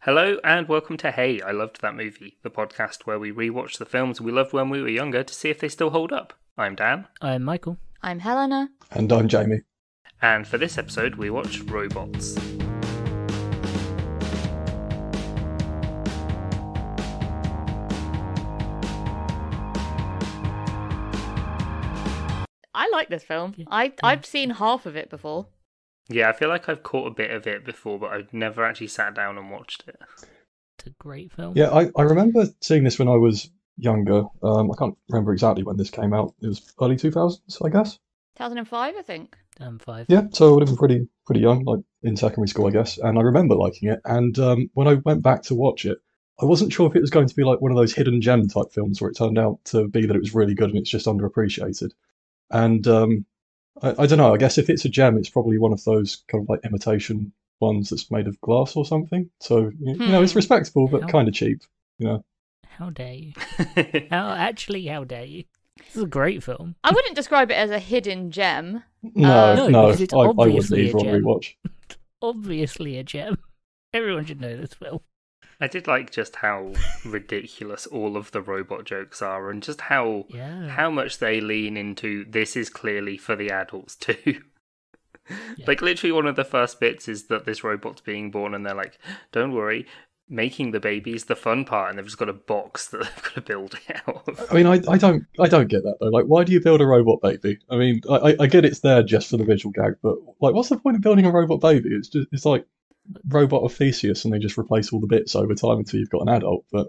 Hello and welcome to Hey, I Loved That Movie, the podcast where we rewatch the films we loved when we were younger to see if they still hold up. I'm Dan. I'm Michael. I'm Helena. And I'm Jamie. And for this episode, we watched Robots. I like this film. I've seen half of it before. Yeah, I feel like I've caught a bit of it before, but I've never actually sat down and watched it. It's a great film. Yeah, I remember seeing this when I was younger. I can't remember exactly when this came out. It was early 2000s, I guess. 2005, I think. 5. Yeah, so I would have been pretty young, like in secondary school, I guess. And I remember liking it. And when I went back to watch it, I wasn't sure if it was going to be like one of those hidden gem type films where it turned out to be that it was really good and it's just underappreciated. And I don't know, I guess if it's a gem, it's probably one of those kind of like imitation ones that's made of glass or something. So, you know, it's respectable, but kind of cheap, you know. How dare you? How dare you? This is a great film. I wouldn't describe it as a hidden gem. No, because it's I wouldn't obviously either a on gem. rewatch. Obviously a gem. Everyone should know this film. I did like just how ridiculous all of the robot jokes are and just how much they lean into this is clearly for the adults too. Yeah. Like literally one of the first bits is that this robot's being born and they're like, don't worry, making the baby is the fun part, and they've just got a box that they've got to build it out of. I mean, I don't get that though. Like, why do you build a robot baby? I mean, I get it's there just for the visual gag, but like, what's the point of building a robot baby? It's like Robot of Theseus, and they just replace all the bits over time until you've got an adult. But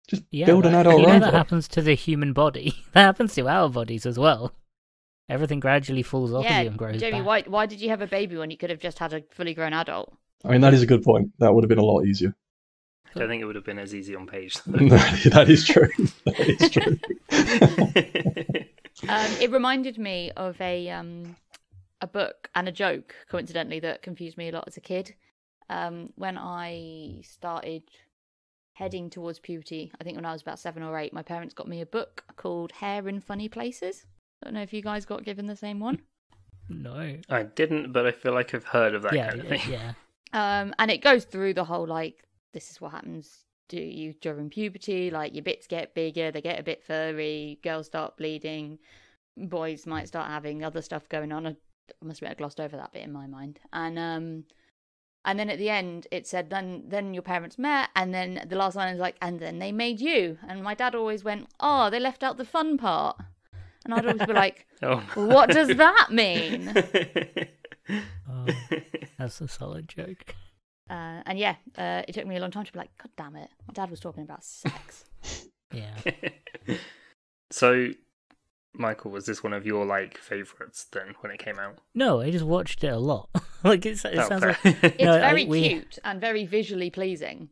just build an adult robot. That happens to the human body. That happens to our bodies as well. Everything gradually falls off of you and grows Jamie, back. why did you have a baby when you could have just had a fully grown adult? I mean, that is a good point. That would have been a lot easier. I don't think it would have been as easy on page. That is true. That is true. It reminded me of a book and a joke, coincidentally, that confused me a lot as a kid. When I started heading towards puberty, I think when I was about 7 or 8, my parents got me a book called Hair in Funny Places. I don't know if you guys got given the same one. No. I didn't, but I feel like I've heard of that kind of thing. Yeah. And it goes through the whole, like, this is what happens to you during puberty. Like, your bits get bigger, they get a bit furry, girls start bleeding, boys might start having other stuff going on. I must admit I glossed over that bit in my mind. And then at the end, it said, then your parents met, and then the last line is like, and then they made you. And my dad always went, oh, they left out the fun part. And I'd always be like, what does that mean? Oh, that's a solid joke. And yeah, it took me a long time to be like, God damn it. My dad was talking about sex. Yeah. So, Michael, was this one of your favourites then when it came out? No, I just watched it a lot. It sounds fair. like It's very cute and very visually pleasing.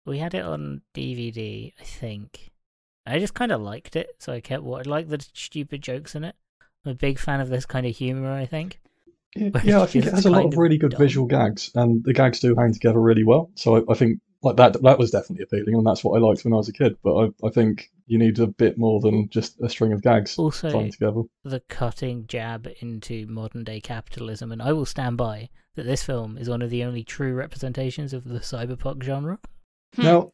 we had it on DVD, I think. I just kind of liked it, so I kept watching. I like the stupid jokes in it. I'm a big fan of this kind of humour, I think. Yeah, I think it has a lot of really good visual gags, and the gags do hang together really well. So I think like that was definitely appealing, and that's what I liked when I was a kid. But I think you need a bit more than just a string of gags Also, thrown together. the cutting jab into modern day capitalism, and I will stand by that this film is one of the only true representations of the cyberpunk genre. Now,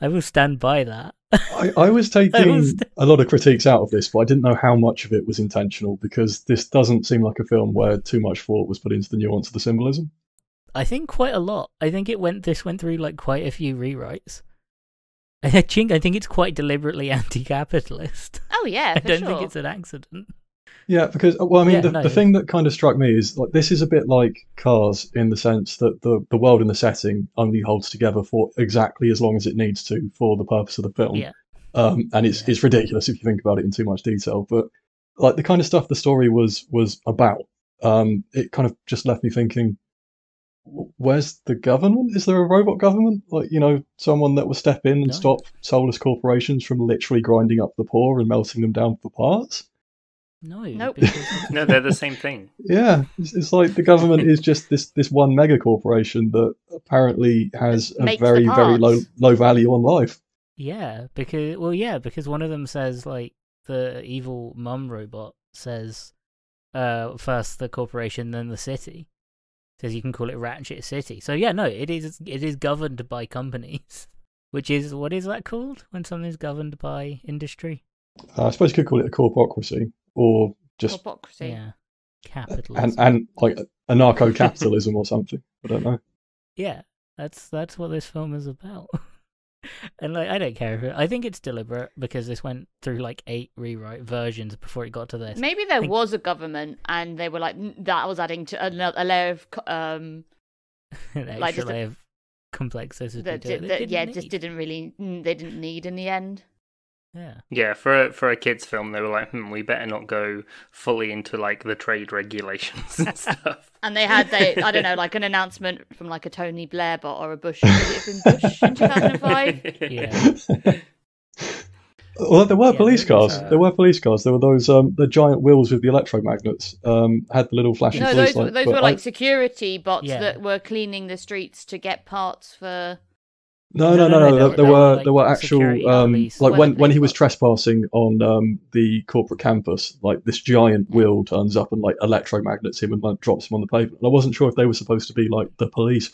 I will stand by that. I was taking a lot of critiques out of this, but I didn't know how much of it was intentional, because this doesn't seem like a film where too much thought was put into the nuance of the symbolism. I think quite a lot. I think this went through quite a few rewrites. I think it's quite deliberately anti-capitalist. Oh yeah, I for don't sure. think it's an accident. Yeah, because the thing that kind of struck me is like this is a bit like Cars in the sense that the world and the setting only holds together for exactly as long as it needs to for the purpose of the film. Yeah. And it's ridiculous if you think about it in too much detail. But like the kind of stuff the story was about, it kind of just left me thinking, where's the government? Is there a robot government? Like, you know, someone that will step in and stop soulless corporations from literally grinding up the poor and melting them down for parts? No. Nope. No, they're the same thing. Yeah, it's like the government is just this one mega corporation that apparently has a Makes very the very parts. low value on life. Because one of them says the evil mum robot says first the corporation then the city. says you can call it Ratchet City. So yeah, no, it is governed by companies, which is, what is that called when something's governed by industry? I suppose you could call it a corpocracy, or just Corpocracy. Yeah, capitalism. and like anarcho-capitalism or something. I don't know. Yeah, that's what this film is about. And like, I don't care if I think it's deliberate, because this went through like 8 rewrite versions before it got to this. Maybe there was a government, and they were like, that was adding to a layer of an extra layer of complexity. They didn't need in the end. Yeah, for a kids film, they were like, we better not go fully into like the trade regulations and stuff. And they had I don't know, like an announcement from like a Tony Blair bot or a Bush. Would it have been Bush in 2005? Yeah. Well, there were police cars. There were police cars. There were those the giant wheels with the electromagnets. Had the little flashing police lights. Those were like security bots that were cleaning the streets to get parts for. No. There were actual like when he was trespassing on the corporate campus, like this giant wheel turns up and like electromagnets him and like drops him on the pavement. And I wasn't sure if they were supposed to be like the police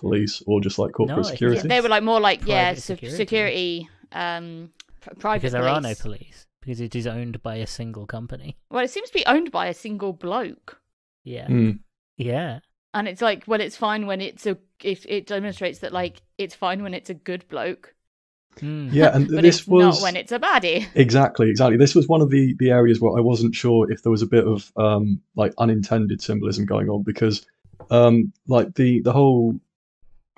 or just like corporate security. Yeah, they were like more like security. Private because there police. are no police, because it is owned by a single company. Well, it seems to be owned by a single bloke. Yeah. Mm. Yeah. And it's like, well, it's fine when if it demonstrates that like it's fine when it's a good bloke. Yeah, and but this it's was not when it's a baddie. Exactly. This was one of the areas where I wasn't sure if there was a bit of like unintended symbolism going on, because like the whole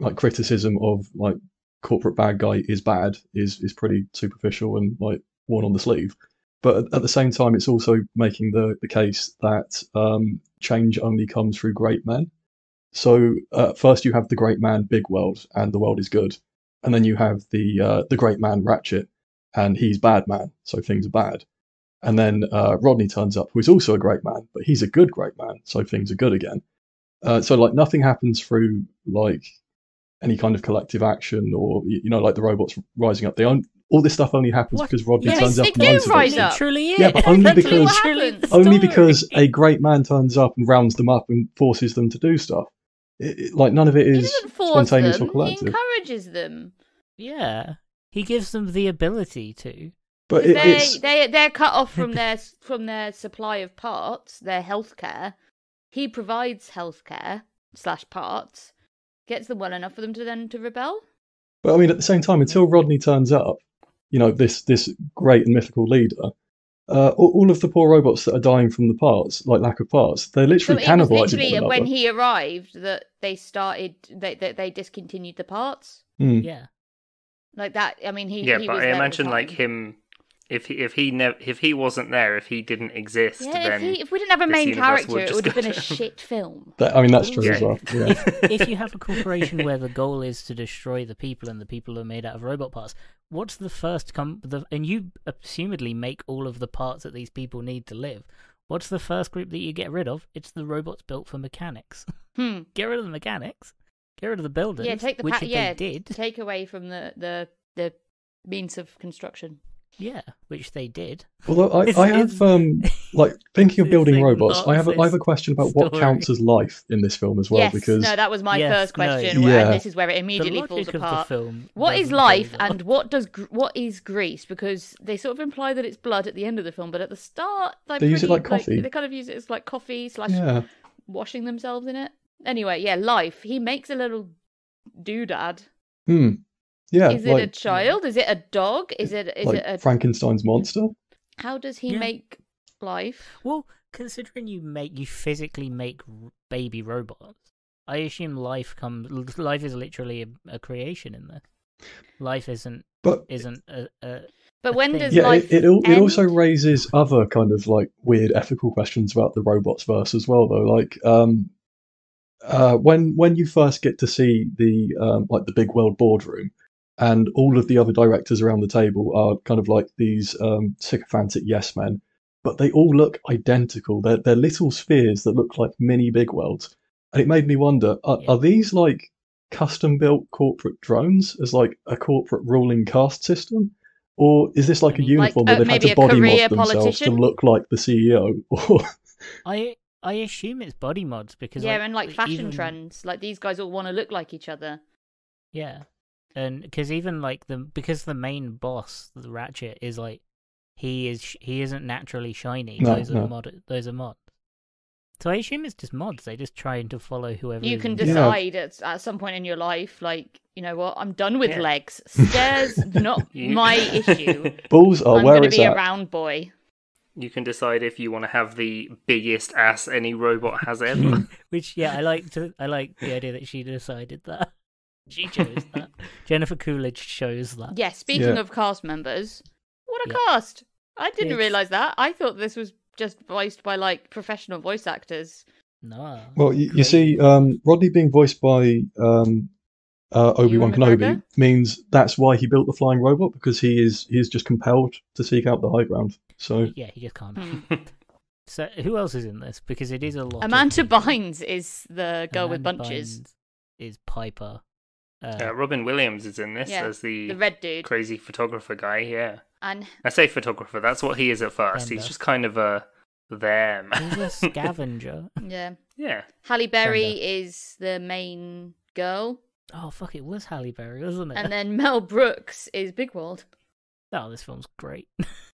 like criticism of like corporate bad guy is bad is pretty superficial and like worn on the sleeve. But at the same time, it's also making the case that change only comes through great men. So first you have the great man, Big World, and the world is good. And then you have the great man, Ratchet, and he's bad man, so things are bad. And then Rodney turns up, who is also a great man, but he's a good great man, so things are good again. So like nothing happens through like any kind of collective action, or like the robots rising up. All this stuff only happens because Rodney turns up and runs them. Yeah, but only because a great man turns up and rounds them up and forces them to do stuff. Like none of it is spontaneous or collective. He encourages them. Yeah, he gives them the ability to. But they're cut off from their supply of parts, their healthcare. He provides healthcare / parts, gets them well enough for them to rebel. But I mean, at the same time, until Rodney turns up, this great and mythical leader, all of the poor robots that are dying from the parts, like lack of parts, they're literally cannibalizing one another. Literally, when he arrived, that they discontinued the parts. Yeah, like that. I mean, he. Yeah, he but was I there imagine like him. If he wasn't there, if he didn't exist, then if we didn't have a main character, it would have been a shit film. That's true as well. Yeah. If you have a corporation where the goal is to destroy the people, and the people are made out of robot parts, what's the first and you assumedly make all of the parts that these people need to live. What's the first group that you get rid of? It's the robots built for mechanics. Get rid of the mechanics. Get rid of the builders. Yeah, take the they did. Take away from the means of construction. Yeah, which they did. Although I have like thinking of building robots, I have a question about what counts as life in this film as well. Yes, because that was my first question, no. and this is where it immediately falls apart. What is life, and what is grease? Because they sort of imply that it's blood at the end of the film, but at the start they use it like coffee. They kind of use it as like coffee / washing themselves in it. Anyway, life. He makes a little doodad. Yeah, is it a child? Is it a dog? Is it a Frankenstein's monster? How does he make life? Well, considering you physically make baby robots, I assume life is literally a creation in this. Life isn't a But when thing. does life it end? also raises other kind of like weird ethical questions about the robots verse as well, though. Like when you first get to see the Big World boardroom, and all of the other directors around the table are kind of like these sycophantic yes men, but they all look identical. They're little spheres that look like mini Big Worlds. And it made me wonder, are these like custom-built corporate drones as like a corporate ruling caste system? Or is this like a uniform where they've had to body mod themselves to look like the CEO? I I assume it's body mods because and like fashion even... trends, like these guys all want to look like each other. Yeah, and because even like because the main boss, the Ratchet, is like he isn't naturally shiny. No, those are mods. So I assume it's just mods. They're just trying to follow whoever. You can decide at some point in your life, like, you know what, I'm done with legs. Stairs, not my issue. Balls are where it's at. I'm going to be a round boy. You can decide if you want to have the biggest ass any robot has ever. Which, I like the idea that she decided that. She chose that. Jennifer Coolidge chose that. Yeah, speaking of cast members, what a cast! I didn't realise that. I thought this was just voiced by like professional voice actors. No. Well, you see, Rodney being voiced by Obi-Wan Kenobi means that's why he built the flying robot, because he is just compelled to seek out the high ground. So yeah, he just can't. So who else is in this? Because it is a lot. Amanda Bynes is the girl with bunches. Bynes is Piper. Robin Williams is in this as the red dude, crazy photographer guy. Yeah. And I say photographer, that's what he is at first. He's just kind of a them. He's a scavenger. Yeah. Halle Berry is the main girl. Oh, fuck, it was Halle Berry, wasn't it? And then Mel Brooks is Big World. Oh, this film's great.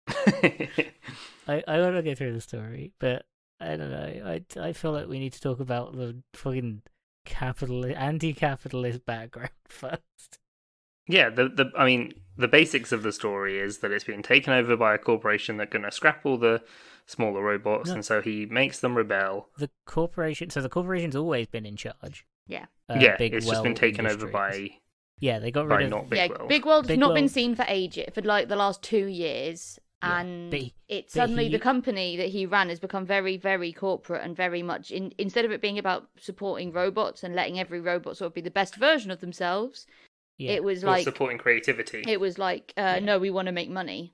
I want to go through the story, but I don't know. I feel like we need to talk about the fucking anti-capitalist background first. Yeah, the basics of the story is that it's been taken over by a corporation that's going to scrap all the smaller robots, and so he makes them rebel. The corporation's always been in charge. Yeah. It's just been taken over by... Yeah, they got rid of... not Big World. Big World's not been seen for ages, for like the last 2 years, and the company that he ran has become very, very corporate and very much... instead of it being about supporting robots and letting every robot sort of be the best version of themselves... Yeah. It was like supporting creativity. It was like, no, we want to make money.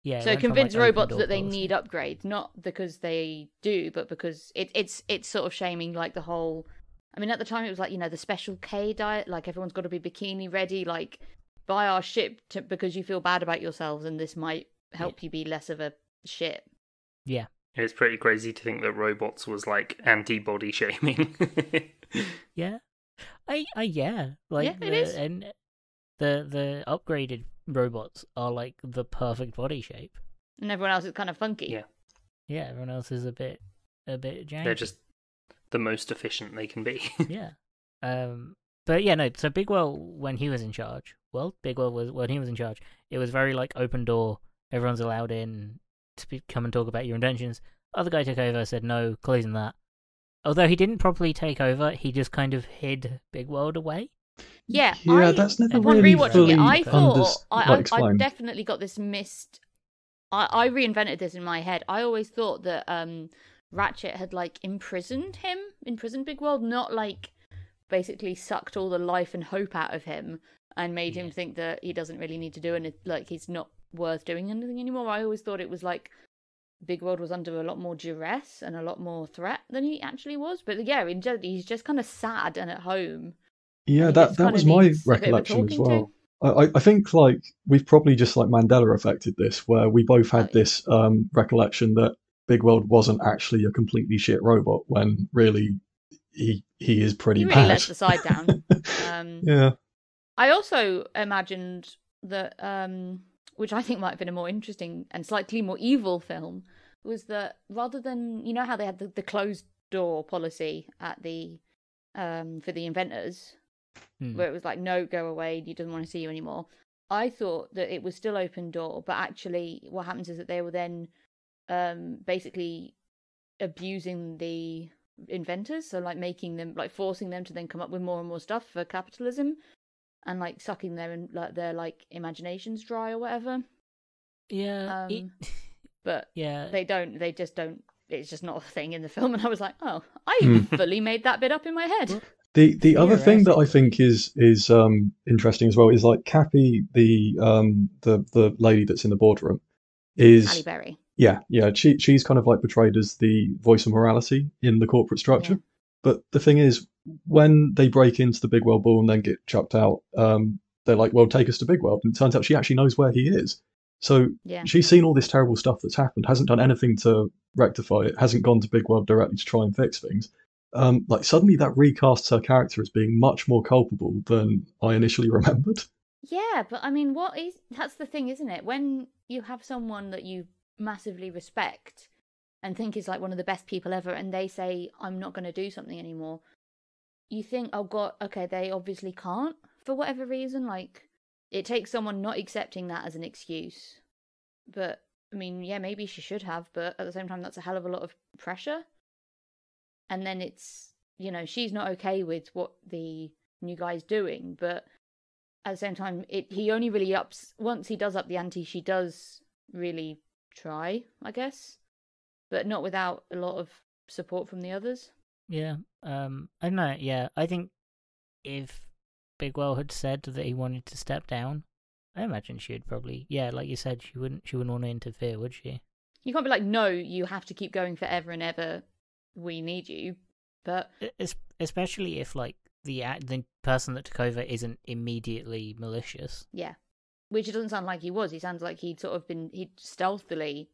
Yeah. So convince robots that they need upgrades, not because they do, but because it's sort of shaming like the whole. I mean, at the time it was like, you know, the Special K diet, like everyone's got to be bikini ready, like buy our ship because you feel bad about yourselves, and this might help you be less of a shit. Yeah. It's pretty crazy to think that robots was like anti-body shaming. Yeah. It is. And the upgraded robots are like the perfect body shape, and everyone else is kind of funky. Yeah, everyone else is a bit janky. They're just the most efficient they can be. Yeah, but yeah, no. So Bigwell, when he was in charge, when he was in charge, it was very like open door. Everyone's allowed in to come and talk about your intentions. Other guy took over, said no, closing that. Although he didn't properly take over, he just kind of hid Big World away. Yeah, that's never really fully I thought I definitely got this missed. I reinvented this in my head. I always thought that Ratchet had like imprisoned Big World, not like basically sucked all the life and hope out of him and made him think that he doesn't really need to do it, like he's not worth doing anything anymore. I always thought it was like Big World was under a lot more duress and a lot more threat than he actually was. But yeah, in general, he's just kind of sad and at home. Yeah, that was my recollection as well. I think like we've probably just like Mandela affected this, where we both had this recollection that Big World wasn't actually a completely shit robot when really he is pretty bad. He really lets the side down. Yeah. I also imagined that, which I think might have been a more interesting and slightly more evil film, was that rather than, you know how they had the closed door policy at the for the inventors, where it was like, no, go away, he doesn't want to see you anymore. I thought that it was still open door, but actually what happens is that they were then basically abusing the inventors, so like making them, like forcing them to then come up with more and more stuff for capitalism, and like sucking their like imaginations dry or whatever. Yeah. But yeah, they just don't, it's just not a thing in the film. And I was like, oh, I fully made that bit up in my head. The other thing that I think is interesting as well is like Cappy, the lady that's in the boardroom, is Halle Berry. Yeah. She's kind of like portrayed as the voice of morality in the corporate structure. Yeah. But the thing is, when they break into the Big World Ball and then get chucked out, they're like, well, take us to Big World. And it turns out she actually knows where he is. So Yeah. she's seen all this terrible stuff that's happened, hasn't done anything to rectify it, hasn't gone to Big World directly to try and fix things. Like suddenly that recasts her character as being much more culpable than I initially remembered. Yeah, but I mean, that's the thing, isn't it? When you have someone that you massively respect and think is like one of the best people ever, and they say, I'm not going to do something anymore, you think, oh God, okay, they obviously can't for whatever reason. Like, it takes someone not accepting that as an excuse. But, I mean, yeah, maybe she should have, but at the same time, that's a hell of a lot of pressure. And then it's, she's not okay with what the new guy's doing, but at the same time, he only really once he does up the ante, she does really try, I guess, but not without a lot of support from the others. Yeah, I don't know. Yeah, I think if Bigwell had said that he wanted to step down, I imagine she would probably, like you said, she wouldn't want to interfere, would she? You can't be like, no, you have to keep going forever and ever. We need you, but especially if like the person that took over isn't immediately malicious. Yeah, which it doesn't sound like he was. He sounds like he'd stealthily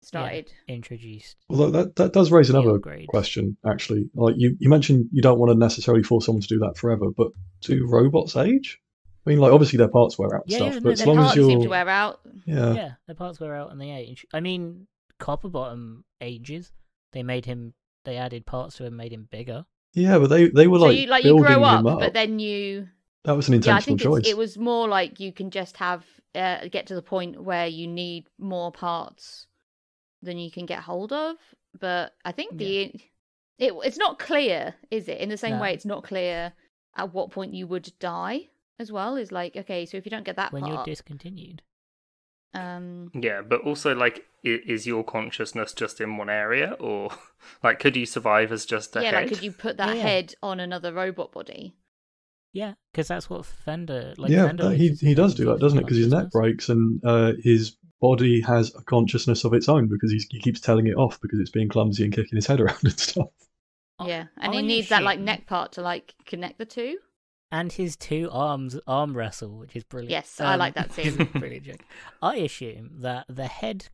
started introduced. Although that does raise another question, actually. Like you mentioned, you don't want to necessarily force someone to do that forever, but do robots age? I mean, like obviously their parts wear out and stuff, but as long as seem to wear out. Yeah, their parts wear out and they age. I mean, Copperbottom ages. They added parts to him, made him bigger. Yeah, but they were you grow up, but then that was an intentional choice. It was more like you can just have get to the point where you need more parts than you can get hold of. But I think it's not clear, is it? In the same way, it's not clear at what point you would die as well. Is like, okay, so if you don't get that when you're discontinued. Yeah, but also, like, is your consciousness just in one area, or like, could you survive as just a head? Yeah, like, could you put that head on another robot body? Yeah, because that's what Fender. He does do that, doesn't it? Because his neck breaks and his body has a consciousness of its own because he keeps telling it off because it's being clumsy and kicking his head around and stuff. Yeah, and he needs that like neck part to like connect the two. And his two arms arm wrestle, which is brilliant. Yes, I like that scene. Brilliant joke. I assume that the head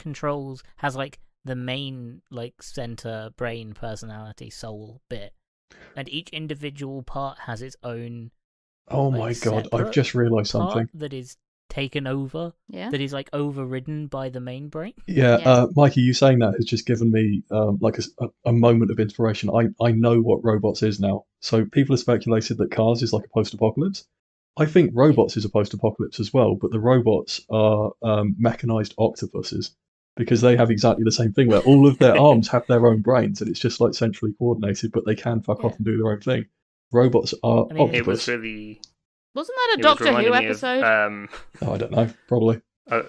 has like the main like center brain personality soul bit, and each individual part has its own. Oh my god! I've just realised something that is taken over. Yeah. That is like overridden by the main brain. Yeah. Mikey, you saying that has just given me like a moment of inspiration. I know what robots is now. So people have speculated that Cars is like a post-apocalypse. I think robots is a post-apocalypse as well, but the robots are mechanized octopuses because they have exactly the same thing where all of their arms have their own brains and it's just like centrally coordinated, but they can fuck off and do their own thing. Robots are octopus. It was really... Wasn't that a Doctor Who episode? I don't know. Probably. I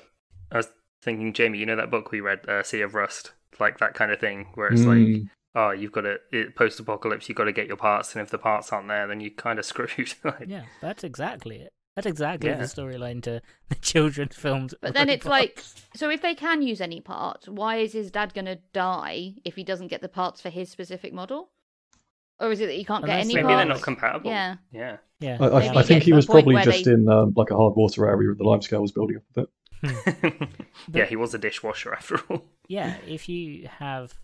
was thinking, Jamie, you know that book we read, Sea of Rust? Like that kind of thing, where it's like, oh, you've got to, post-apocalypse, you've got to get your parts, and if the parts aren't there, then you're kind of screwed. Yeah, that's exactly it. That's exactly the storyline to the children's films. But then it's like, so if they can use any parts, why is his dad going to die if he doesn't get the parts for his specific model? Or is it that he can't get any parts? Maybe they're not compatible. Yeah. I think he was probably just in like a hard water area where the limescale was building up a bit. Yeah, he was a dishwasher after all. Yeah, if you have...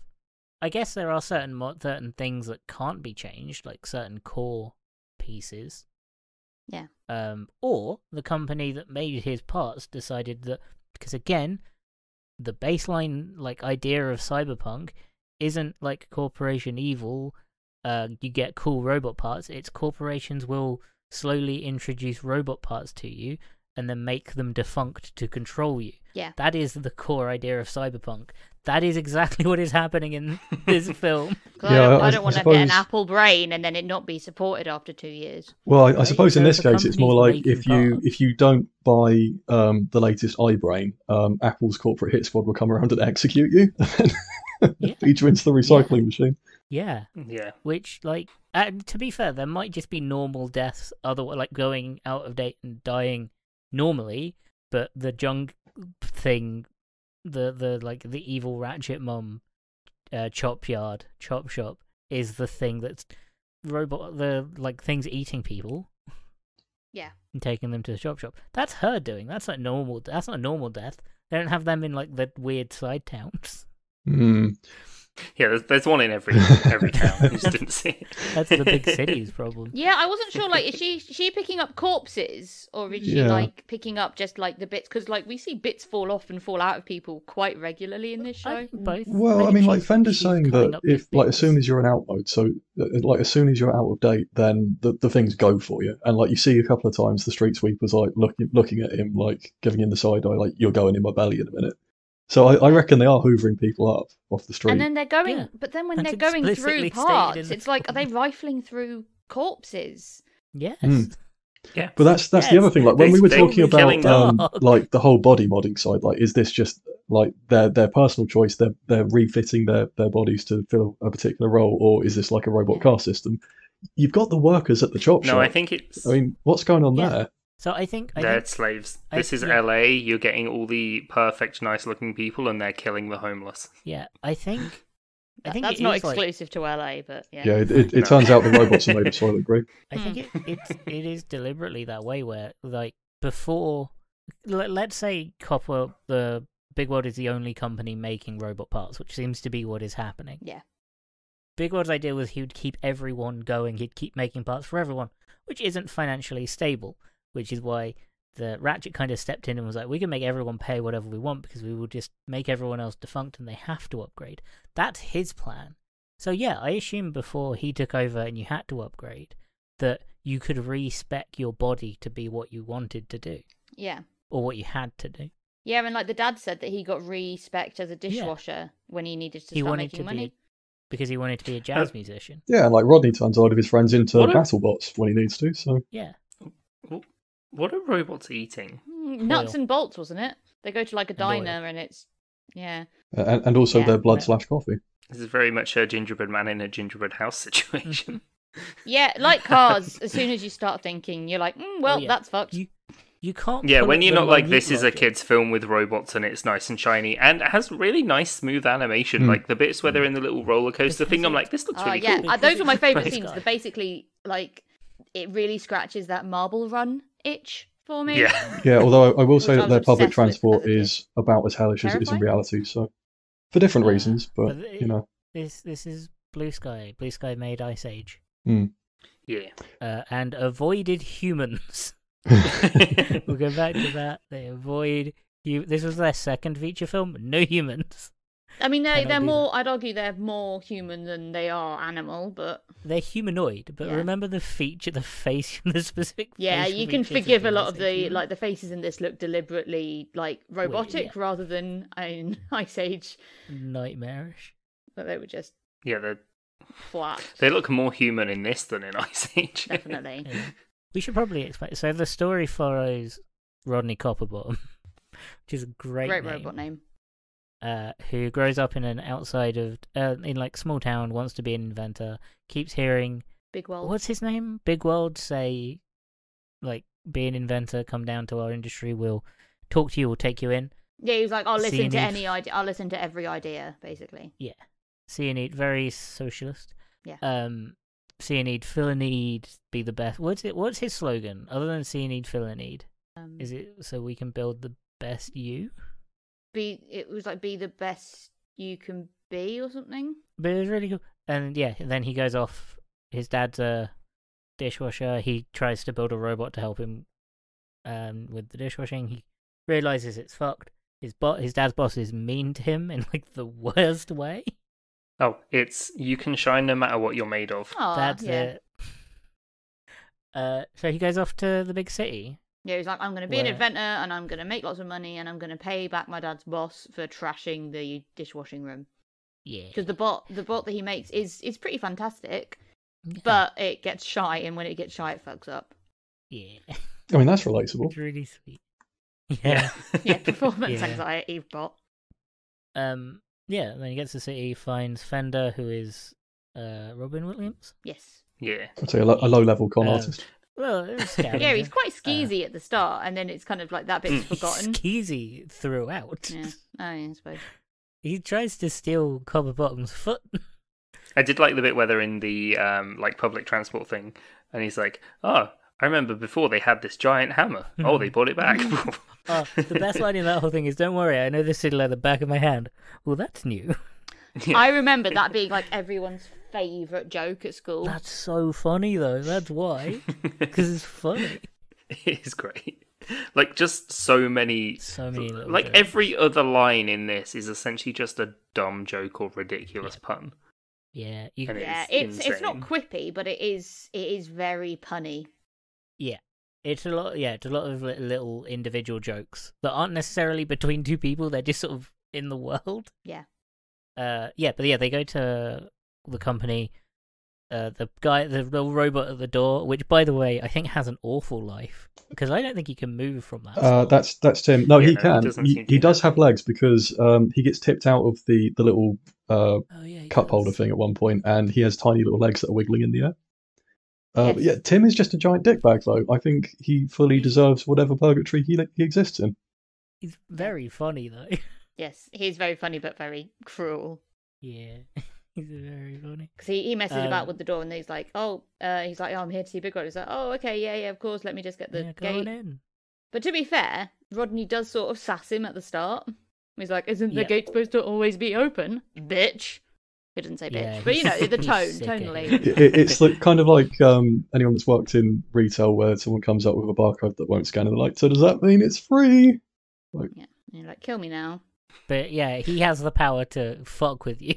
I guess there are certain things that can't be changed, like certain core pieces. Yeah. Or the company that made his parts decided that... Because again, the baseline like idea of cyberpunk isn't like corporation evil... you get cool robot parts. It's corporations will slowly introduce robot parts to you and then make them defunct to control you. Yeah. That is the core idea of cyberpunk. That is exactly what is happening in this film. I don't want to get an Apple brain and then it not be supported after 2 years. Well, I suppose in this case it's more like if you don't buy the latest iBrain, Apple's corporate hit squad will come around and execute you. Feed you into the recycling machine. Yeah. Which, like, to be fair, there might just be normal deaths, like going out of date and dying normally, but the junk thing, the evil Ratchet Mom, chop shop is the thing that's things eating people. Yeah. And taking them to the shop. That's her doing. That's not normal. That's not a normal death. They don't have them in like the weird side towns. Yeah, there's one in every town. You just didn't see it. That's the big city's problem. Yeah, I wasn't sure. Like, is she picking up corpses, or is she like picking up just like the bits? Because like we see bits fall off and fall out of people quite regularly in this show. Both. Well, I mean, like Fender's saying that if, like, as soon as you're in out mode, so like as soon as you're out of date, then the things go for you. And like you see a couple of times, the street sweepers like looking at him, like giving him the side eye, like you're going in my belly in a minute. So I reckon they are hoovering people up off the street. And then they're going, but then when they're going through parts, it's like, are they rifling through corpses? Yes. Yeah. But that's the other thing. Like when we were talking about like the whole body modding side, like is this just like their personal choice? They're refitting their bodies to fill a particular role, or is this like a robot car system? You've got the workers at the chop shop. No, I think it's. I mean, what's going on there? So I think they're slaves. This is LA. You're getting all the perfect, nice-looking people, and they're killing the homeless. Yeah, I think that's not exclusive to LA, but yeah. Yeah, it turns out the robots are made of Soylent Green. I think it is deliberately that way, where like before, let's say Copper, the Big World is the only company making robot parts, which seems to be what is happening. Yeah. Big World's idea was he would keep everyone going. He'd keep making parts for everyone, which isn't financially stable. Which is why the Ratchet kind of stepped in and was like, we can make everyone pay whatever we want because we will just make everyone else defunct and they have to upgrade. That's his plan. So yeah, I assume before he took over and you had to upgrade, that you could respec your body to be what you wanted to do. Yeah. Or what you had to do. Yeah, and like the dad said that he got respec'd as a dishwasher when he needed to start making money. Because he wanted to be a jazz musician. Yeah, and like Rodney turns a lot of his friends into BattleBots when he needs to, so... Yeah. What are robots eating? Nuts and bolts, wasn't it? They go to like a diner and it's... Yeah. And also their blood/coffee. This is very much a gingerbread man in a gingerbread house situation. Yeah, like Cars, as soon as you start thinking, you're like, that's fucked. You can't. Yeah, when you're not like, this is a kid's film with robots and it's nice and shiny and it has really nice, smooth animation. Like the bits where they're in the little roller coaster thing, I'm like, this looks really cool. Yeah, those were my favourite scenes. They're basically, like, it really scratches that Marble Run itch for me. Yeah, although I will say that their public transport is about as hellish as it is in reality, so for different reasons, but you know. This is Blue Sky. Blue Sky made Ice Age. Yeah. And avoided humans. We'll go back to that. They avoid you. This was their second feature film. No humans. I mean, they're more. I'd argue they're more human than they are animal, but they're humanoid. But remember the face, the specific. Yeah, you can forgive a lot of the faces in this look deliberately like robotic rather than in Ice Age nightmarish. But they were just they're flat. They look more human in this than in Ice Age. Definitely. We should probably explain. So the story follows Rodney Copperbottom, which is a great robot name. Who grows up in an outside of in like small town, wants to be an inventor, keeps hearing Big World. What's his name? Big World say, like, be an inventor, come down to our industry, we'll talk to you, we'll take you in. Yeah, he was like, I'll listen to any idea. I'll listen to every idea, basically. Yeah. See a need, very socialist. Yeah. See a need, fill a need, be the best. What's his slogan? Other than see a need, fill a need. Is it so we can build the best you? It was like be the best you can be or something. But it was really cool. And yeah, then he goes off. His dad's a dishwasher. He tries to build a robot to help him with the dishwashing. He realizes it's fucked. His dad's boss is mean to him in like the worst way. Oh, it's you can shine no matter what you're made of. That's it. So he goes off to the big city. Yeah, he's like, I'm going to be an inventor and I'm going to make lots of money and I'm going to pay back my dad's boss for trashing the dishwashing room. Yeah. Because the bot that he makes is pretty fantastic, but it gets shy, and when it gets shy, it fucks up. Yeah. I mean, that's relatable. It's really sweet. Yeah. Yeah, performance anxiety bot. Yeah, then he gets to the city, finds Fender, who is Robin Williams. Yes. Yeah. I'd say a low-level con artist. Well, yeah, he's quite skeezy at the start, and then it's kind of like that bit's forgotten. Skeezy throughout. Yeah, I suppose. He tries to steal Copperbottom's foot. I did like the bit where they're in the like public transport thing, and he's like, "Oh, I remember before they had this giant hammer. Oh, they brought it back. The best line in that whole thing is, don't worry, I know this fiddle at the back of my hand. Well, that's new. Yeah. I remember that being like everyone's favourite joke at school. That's so funny, though. That's why. Because it's funny. It is great. Like, just so many little like, jokes. every other line in this is essentially just a dumb joke or ridiculous pun. Yeah, And Yeah, it's it's not insane. quippy, but it is very punny. it's a lot. Yeah, it's a lot of little individual jokes that aren't necessarily between two people. They're just sort of in the world. Yeah. They go to the company. The little robot at the door, which, by the way, I think has an awful life because I don't think he can move from that. That's Tim. No, he Yeah, can. doesn't He, seem to he be does happy. have legs because he gets tipped out of the little Oh yeah, he cup does. holder thing at one point, and he has tiny little legs that are wiggling in the air. But Yes. yeah, Tim is just a giant dickbag, though. I think he fully He- deserves whatever purgatory he exists in. He's very funny though. Yes, he's very funny but very cruel. Yeah, he's very funny. Because he messes about Um, with the door, and he's like, "Oh, I'm here to see Big Rod." He's like, "Oh, okay, yeah, of course. Let me just get the Yeah, go on gate." in. But to be fair, Rodney does sort of sass him at the start. He's like, "Isn't the Yeah. gate supposed to always be open, bitch?" He didn't say bitch, Yeah, but you know the he's tone, sick of tonally. it. It's like kind of like anyone that's worked in retail where someone comes up with a barcode that won't scan and they're like, so does that mean it's free? Yeah, and you're like, "Kill me now." But yeah, he has the power to fuck with you.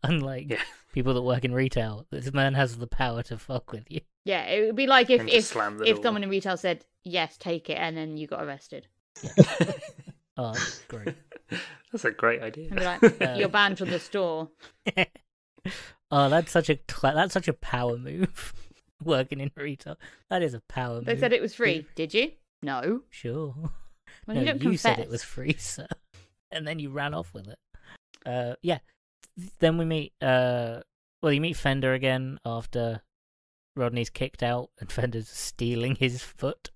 Unlike Yeah. people that work in retail, this man has the power to fuck with you. Yeah, it would be like if And just slam the door. someone in retail said yes, take it, and then you got arrested. Oh, that's great. That's a great idea. And be like, "You're banned from the store." Oh, that's such a power move. Working in retail, that is a power They move. said it was free. Did you? No. Sure. Well, No, you don't you confess. said it was free, sir, and then you ran off with it. Yeah. Then we meet. You meet Fender again after Rodney's kicked out and Fender's stealing his foot,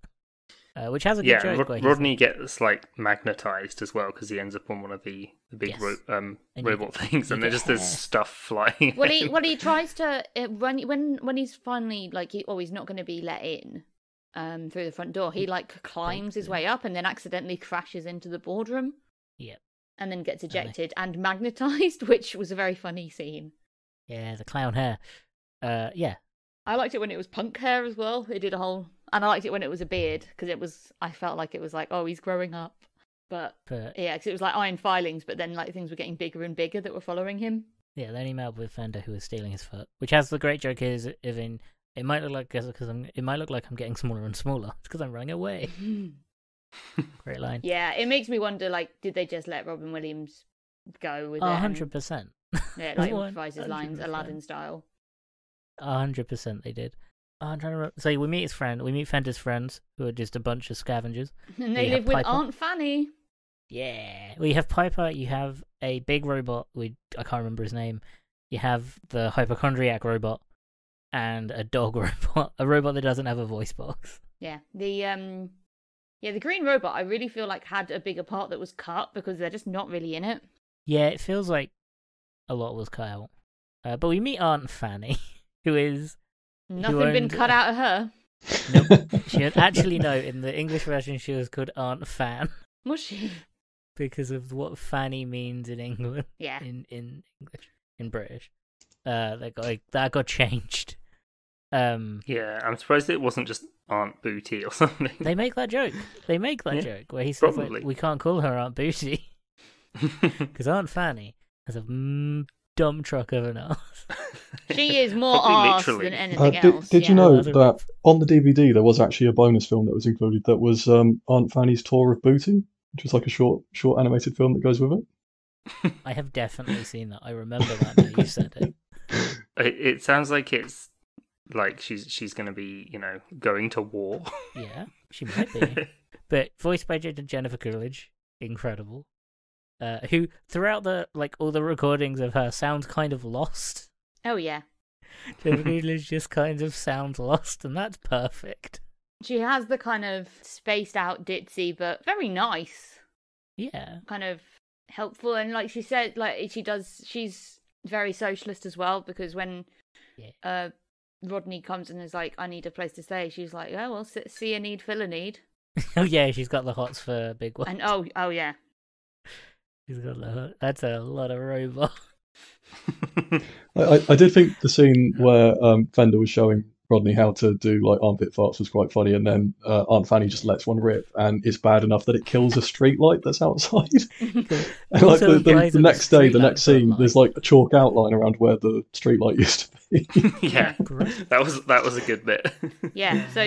which has a good Yeah, joke. where he's Rodney gets like magnetized as well because he ends up on one of the big Yes. And you robot get- things, you and there get just there's hair. stuff flying. Well, he tries to when he's finally like he's not going to be let in through the front door. He like climbs his in. way up and then accidentally crashes into the boardroom. Yep. And then gets ejected and magnetized, which was a very funny scene. Yeah, the clown hair. Yeah. I liked it when it was punk hair as well. It did a whole, and I liked it when it was a beard because I felt like it was like, oh, he's growing up. But But yeah, because it was like iron filings, but then like things were getting bigger and bigger that were following him. yeah, then he met up with Fender, who was stealing his foot, which has the great joke is even it might look like it might look like I'm getting smaller and smaller. It's because I'm running away. Great line. Yeah, it makes me wonder, like, did they just let Robin Williams go with it? and, 100%. Yeah, like 100%. improvise his lines, Aladdin style. 100% they did. I'm trying to remember. So we meet his friend. We meet Fender's friends, who are just a bunch of scavengers. And they Yeah, live with Piper. Aunt Fanny. Yeah. Well, you have Piper. You have a big robot. I can't remember his name. You have the hypochondriac robot, and a dog robot. A robot that doesn't have a voice box. Yeah, the green robot. I really feel like had a bigger part that was cut because they're just not really in it. Yeah, it feels like a lot was cut out. But we meet Aunt Fanny, who is Nothing been owned- cut out of her. she had actually no. In the English version, she was called Aunt Fan Was she? because of what Fanny means in England. Yeah. In English, in British, that got changed. Yeah, I'm surprised it wasn't just Aunt Booty or something. They make that joke. Yeah, Joke where he says, probably. like, "We can't call her Aunt Booty because Aunt Fanny has a dump truck of an ass." She is more Probably arse literally. than anything else. Did you yeah. know Other that on the DVD there was actually a bonus film that was included that was Aunt Fanny's Tour of Booty, which was like a short animated film that goes with it? I have definitely seen that. I remember that now you said it. It sounds like it's like she's going to be, going to war. Yeah, she might be. But voiced by Jennifer Coolidge, incredible. Who throughout all the recordings of her sounds kind of lost. Oh yeah. Jennifer Coolidge just kind of sounds lost, and that's perfect. She has the kind of spaced out ditzy, but very nice, Yeah, kind of helpful, and like she said, like she's very socialist as well because when Yeah. Rodney comes and is like, I need a place to stay. She's like, oh, well, see a need, fill a need. Oh yeah, she's got the hots for big one. And oh yeah. She's got that's a lot of robot. I did think the scene where Fender was showing Rodney how to do like armpit farts was quite funny, and then Aunt Fanny just lets one rip, and it's bad enough that it kills a street light that's outside. And like the next day, the next scene, there's like a chalk outline around where the street light used to be. Yeah, that was a good bit. Yeah. So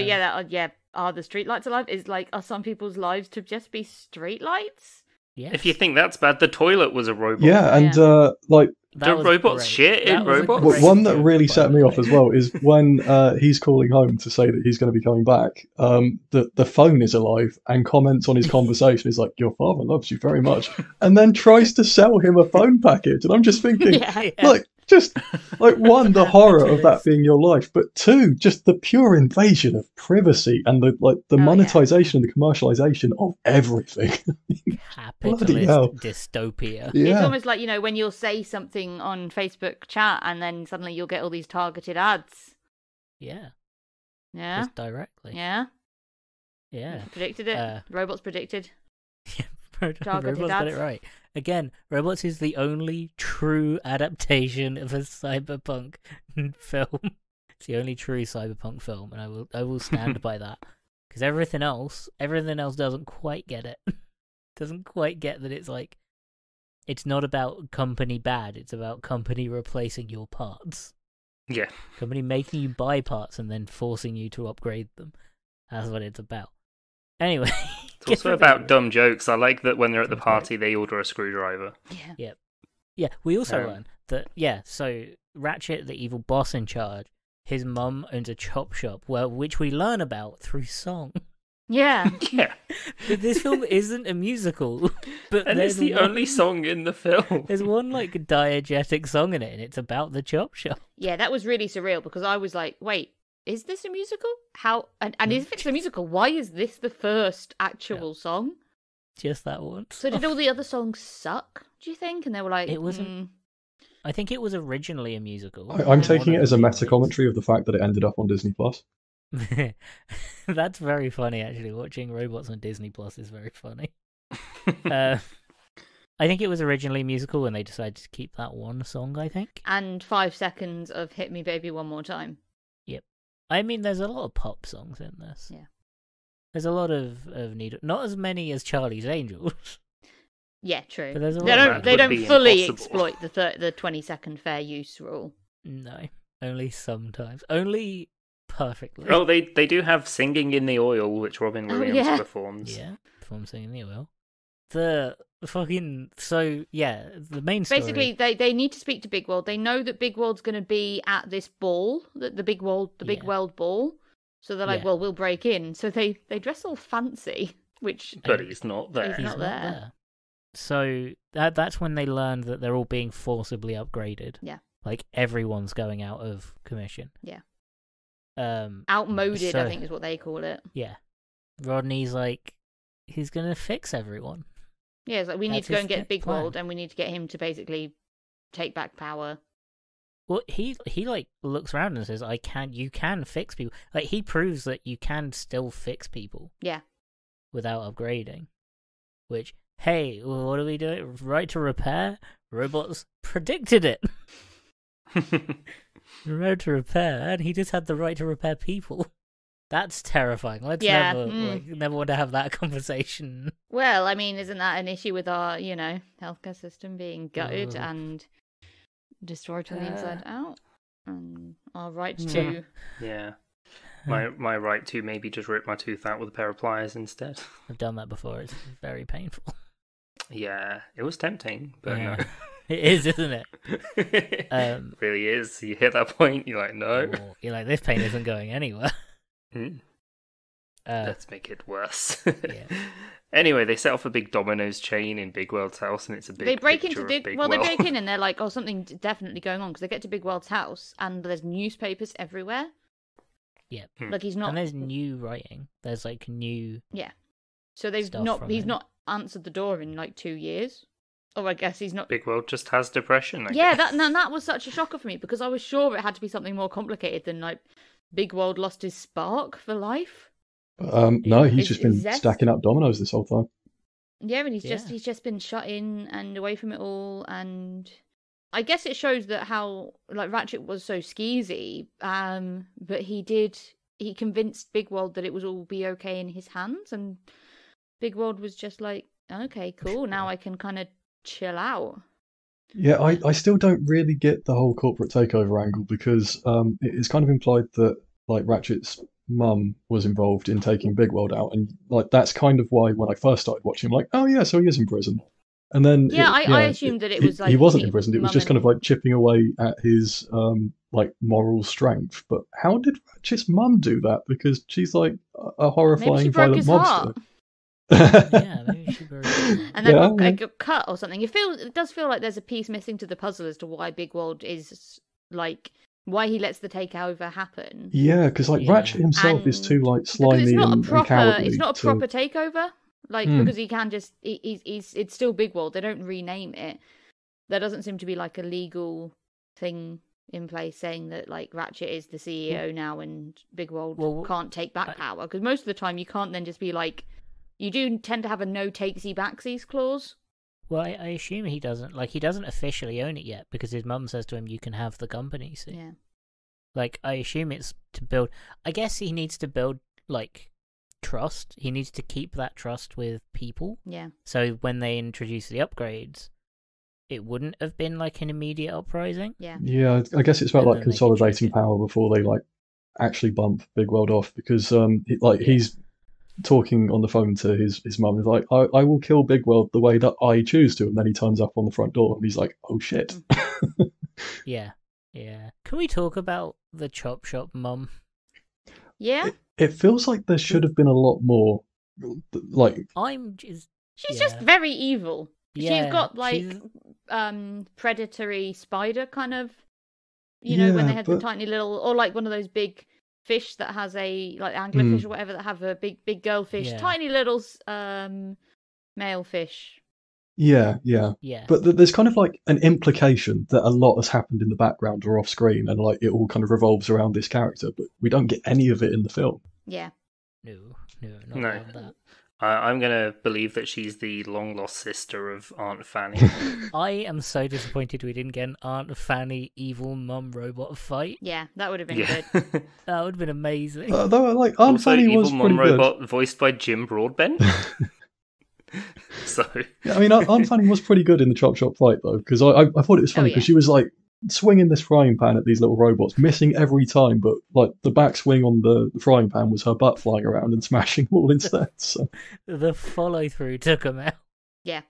are the streetlights alive? Are some people's lives to just be streetlights? Yeah. If you think that's bad, the toilet was a robot. Yeah, and like do robots shit in robots? One that really set me off as well is when he's calling home to say that he's going to be coming back. The phone is alive and comments on his conversation. He's like, "Your father loves you very much," and then tries to sell him a phone package. And I'm just thinking, like, just like one, the horror of that being your life, but two, just the pure invasion of privacy and the monetization and the commercialization of everything. Capitalist dystopia. It's almost like, when you'll say something on Facebook chat and then suddenly you'll get all these targeted ads. Yeah. Yeah. Just directly. Yeah. Yeah. Predicted it. Robots predicted. Robots got it right. Again, Robots is the only true adaptation of a cyberpunk film. It's the only true cyberpunk film, and I will stand by that. Because everything else doesn't quite get it. Doesn't quite get that it's not about company bad, it's about company replacing your parts. Yeah. Company making you buy parts and then forcing you to upgrade them. That's what it's about. Anyway. It's also about dumb jokes. I like that when they're at the party, they order a screwdriver. Yeah. Yeah, we also learn that, so Ratchet, the evil boss in charge, his mum owns a chop shop, which we learn about through song. Yeah. Yeah. But this film isn't a musical. And it's the only song in the film. There's one, diegetic song in it, and it's about the chop shop. Yeah, that was really surreal, because I was like, wait, is this a musical? How? And if it's a musical, why is this the first actual song? Just that one. So did all the other songs suck, do you think? And they were like... It wasn't... I think it was originally a musical. I'm taking it as a meta-commentary of the fact that it ended up on Disney+. That's very funny, actually. Watching robots on Disney Plus is very funny. I think it was originally a musical, and they decided to keep that one song, I think. And 5 seconds of Hit Me Baby One More Time. Yep. I mean, there's a lot of pop songs in this. Yeah. There's a lot of needle. Not as many as Charlie's Angels. Yeah, true. But there's a lot they don't fully exploit the 20-second fair use rule. No, only sometimes. Only perfectly. Oh, they do have Singing in the Oil, which Robin Williams performs. Yeah, performs Singing in the Oil. The main story... Basically, they need to speak to Big World. They know that Big World's going to be at this ball, the Big World ball. So they're like, well, we'll break in. So they dress all fancy, but he's not there. He's not there. So that's when they learn that they're all being forcibly upgraded. Yeah. Everyone's going out of commission. Yeah. Outmoded, I think is what they call it. Yeah. Rodney's he's going to fix everyone. Yeah, it's we need to go and get Big World, and we need to get him to basically take back power. Well, he looks around and says, you can fix people. He proves that you can still fix people. Yeah. Without upgrading. Which, hey, what are we doing? Right to repair? Robots predicted it. Right to repair, and he just had the right to repair people. That's terrifying. Let's never want to have that conversation. Well, I mean, isn't that an issue with our, healthcare system being gutted and destroyed from the inside out? And our right to... Yeah. My right to maybe just rip my tooth out with a pair of pliers instead. I've done that before. It's very painful. Yeah, it was tempting, but no. It is, isn't it? It really is. You hit that point, you're like, no. You're like, this pain isn't going anywhere. Let's make it worse. Yeah. Anyway, they set off a big Domino's chain in Big World's house, and it's a big. They break into Big Big World. They break in, and they're like, "Oh, something's definitely going on," because they get to Big World's house, and there's newspapers everywhere. Yeah, he's not. And there's new writing. There's new. Yeah, so he's not answered the door in 2 years. Oh, I guess he's not. Big World just has depression. I Yeah, guess. that was such a shocker for me because I was sure it had to be something more complicated than like Big World lost his spark for life. No, he's just been Zest? stacking up dominoes this whole time. Yeah, and he's just been shut in and away from it all, and I guess it shows that how like Ratchet was so skeezy, but he convinced Big World that it was all be okay in his hands, and Big World was just like, okay, cool, now I can kind of chill out. Yeah, I still don't really get the whole corporate takeover angle because it's kind of implied that like Ratchet's mum was involved in taking Big World out, and like that's kind of why when I first started watching, I'm like, oh yeah, so he is in prison. And then I assumed that it was like he wasn't imprisoned. It was just kind of like chipping away at his like moral strength. But how did Ratchet's mum do that? Because she's like a horrifying violent monster. Yeah, maybe she broke it. And then it got cut or something. It does feel like there's a piece missing to the puzzle as to why Big World is like why he lets the takeover happen. Yeah, because like Ratchet himself is too like slimy and cowardly. It's not a proper takeover. Like because he can just it's still Big World. They don't rename it. There doesn't seem to be like a legal thing in place saying that like Ratchet is the CEO now and Big World can't take back power. Because most of the time you can't then just be like. You do tend to have a no takesy backsies clause. Well, I assume he doesn't. Like, he doesn't officially own it yet because his mum says to him, "You can have the company." So, yeah. Like, I assume it's to build. I guess he needs to build like trust. He needs to keep that trust with people. Yeah. So when they introduce the upgrades, it wouldn't have been like an immediate uprising. Yeah. Yeah, I guess it's about like consolidating power before they like actually bump Big World off because he's talking on the phone to his mum. He's like, I will kill Big World the way that I choose to, and then he turns up on the front door and he's like, oh shit. Yeah. Can we talk about the Chop Shop mum? Yeah. It feels like there should have been a lot more. Like she's just very evil. Yeah, she's got like predatory spider kind of, when they had the tiny little, or like one of those big fish that has a like anglerfish or whatever that have a big girl fish, tiny little male fish. Yeah. But there's kind of like an implication that a lot has happened in the background or off screen, and like it all kind of revolves around this character, but we don't get any of it in the film. Yeah. No. Not that. I'm gonna believe that she's the long lost sister of Aunt Fanny. I am so disappointed we didn't get an Aunt Fanny evil mum robot fight. Yeah, that would have been good. That would have been amazing. Though, like Aunt Fanny was evil pretty mum good. robot voiced by Jim Broadbent. So yeah, I mean, Aunt Fanny was pretty good in the Chop Shop fight though, because I thought it was funny because she was like swinging this frying pan at these little robots, missing every time, but like the back swing on the frying pan was her butt flying around and smashing them all instead. So the follow through took him out. Yeah,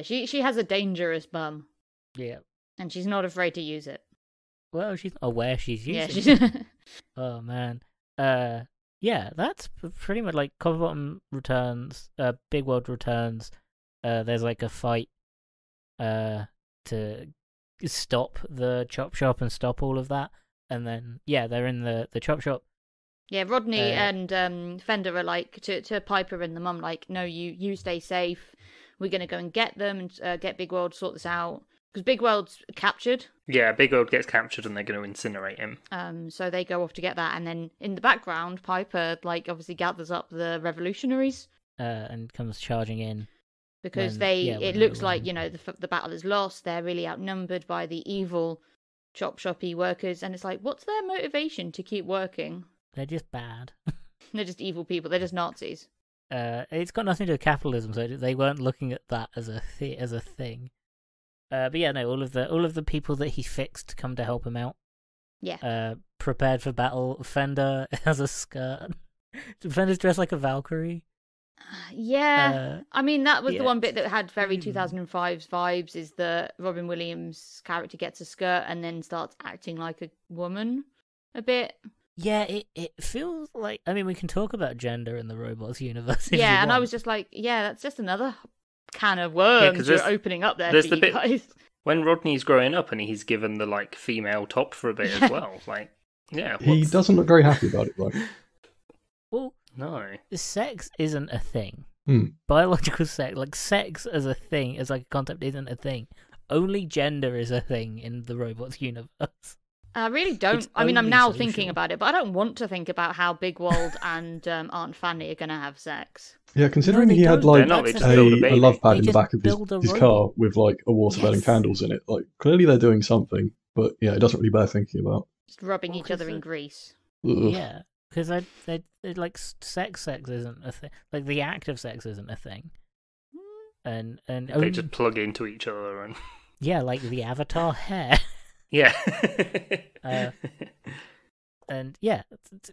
she has a dangerous bum. Yeah, and she's not afraid to use it. Well, she's aware she's using it. Oh man, yeah, that's pretty much like Copper Bottom returns. Big World returns. There's like a fight to stop the Chop Shop and stop all of that, and then they're in the Chop Shop. Yeah, Rodney and Fender are like to Piper and the mum like, no, you stay safe. We're gonna go and get them and get Big World, sort this out because Big World's captured. Yeah, Big World gets captured and they're going to incinerate him. So they go off to get that, and then in the background, Piper like obviously gathers up the revolutionaries and comes charging in. Because it looks like, the battle is lost. They're really outnumbered by the evil Chop Shoppy workers. And it's like, what's their motivation to keep working? They're just bad. They're just evil people. They're just Nazis. It's got nothing to do with capitalism, so they weren't looking at that as a thing. But yeah, no, all of the people that he fixed come to help him out. Yeah. Prepared for battle. Fender has a skirt. Fender's dressed like a Valkyrie. Yeah, I mean that was the one bit that had very 2005's vibes. Is that Robin Williams' character gets a skirt and then starts acting like a woman a bit. Yeah, it feels like. I mean, we can talk about gender in the robots universe. Yeah, and I was just like, that's just another can of worms you're opening up there for you guys. When Rodney's growing up and he's given the like female top for a bit as well. Like, he doesn't look very happy about it though. Well. No. Sex isn't a thing. Biological sex, like sex as a thing, as like a concept, isn't a thing. Only gender is a thing in the robots universe. I really don't. I mean, I'm now thinking about it, but I don't want to think about how Bigwald and Aunt Fanny are going to have sex. Yeah, considering he had like a love pad in the back of his car with like a water-burning candles in it, like clearly they're doing something, but yeah, it doesn't really bear thinking about. Just rubbing each other in grease. Ugh. Yeah, because they like sex isn't a thing. Like the act of sex isn't a thing. And they just plug into each other and yeah, like the Avatar hair. Yeah. And yeah,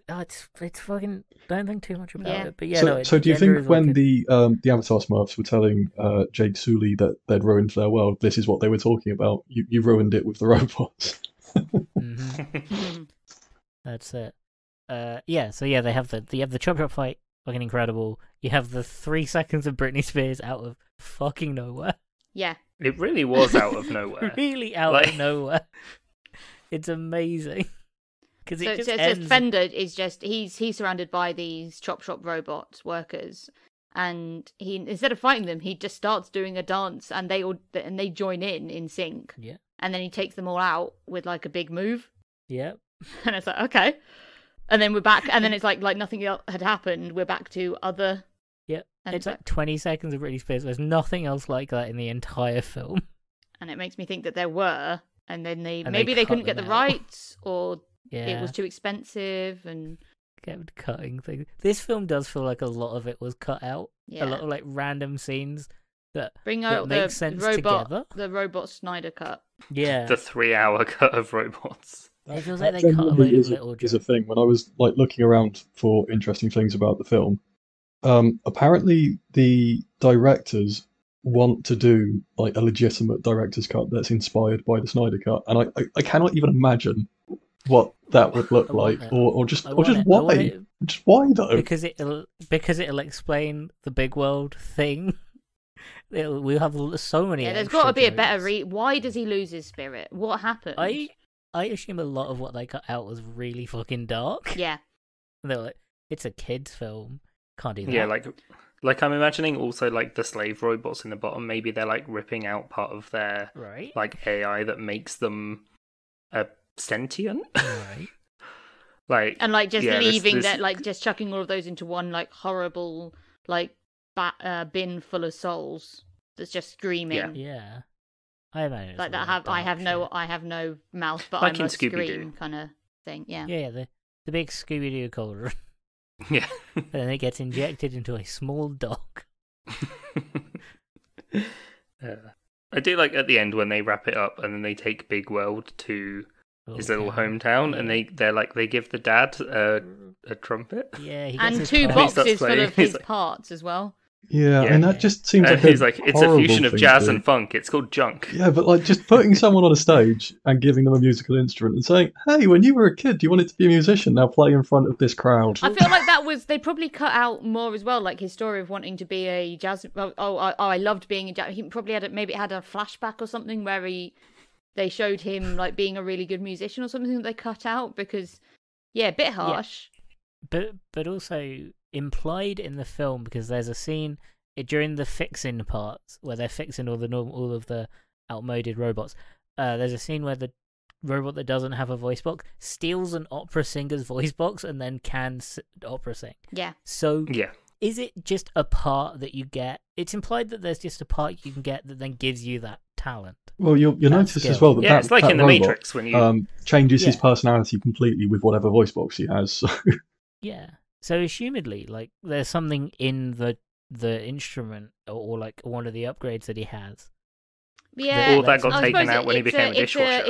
it's fucking. Don't think too much about it. But yeah, so do you think when the Avatar Smurfs were telling Jake Sully that they'd ruined their world, this is what they were talking about? You ruined it with the robots. Mm-hmm. That's it. Yeah. So yeah, they have the chop chop fight, fucking incredible. You have the 3 seconds of Britney Spears out of fucking nowhere. Yeah. It really was out of nowhere. Really out of nowhere. It's amazing. Because it just ends... Fender is just he's surrounded by these chop shop robot workers, and he instead of fighting them, he just starts doing a dance, and they join in sync. Yeah. And then he takes them all out with like a big move. Yep. And it's like, okay. And then we're back, and then it's like nothing else had happened. We're back to other. Yep. And it's like 20 seconds of Britney Spears. There's nothing else like that in the entire film. And it makes me think that there were, and then maybe they couldn't get the rights, or it was too expensive, and kept cutting things. This film does feel like a lot of it was cut out. Yeah. A lot of like random scenes that bring out make sense together. The robot Snyder cut. Yeah. The 3-hour cut of robots. It feels like they cut a load of little is a thing. When I was like looking around for interesting things about the film, apparently the directors want to do like a legitimate director's cut that's inspired by the Snyder cut, and I cannot even imagine what that would look like, or just why? Just why though? Because it'll explain the big world thing. We'll have so many. Yeah, there's got to be a better why does he lose his spirit? What happened? I assume a lot of what they cut out was really fucking dark. Yeah. They're like, it's a kids' film. Can't do that. Yeah, like I'm imagining also like the slave robots in the bottom. Maybe they're like ripping out part of their like AI that makes them sentient. Right. Like and like just leaving that, like just chucking all of those into one like horrible like bin full of souls that's just screaming. Yeah. I imagine like that. I have no mouth, but I must scream, kind of thing. Yeah. Yeah. The big Scooby Doo cauldron. Yeah. And then it gets injected into a small dog. I do like at the end when they wrap it up and then they take Big World to his little hometown, and they give the dad a trumpet. Yeah, he gets and 2 boxes full of his parts as well. Yeah, and that just seems like he's like, it's a fusion of jazz and funk. It's called junk. Yeah, but like just putting someone on a stage and giving them a musical instrument and saying, "Hey, when you were a kid, you wanted to be a musician. Now play in front of this crowd." I feel like they probably cut out more as well, like his story of wanting to be a jazz. I loved being a jazz. He probably had had a flashback or something where they showed him like being a really good musician or something that they cut out because, a bit harsh. Yeah. But also implied in the film, because there's a scene during the fixing parts where they're fixing all of the outmoded robots. There's a scene where the robot that doesn't have a voice box steals an opera singer's voice box and then can opera sing. Yeah. So is it just a part that you get? It's implied that there's just a part you can get that then gives you that talent. Well, you'll notice as well that it's like in the Matrix when you changes his personality completely with whatever voice box he has. So. Yeah. So assumedly, like there's something in the instrument or like one of the upgrades that he has. Yeah, all that got taken out when he became a dishwasher.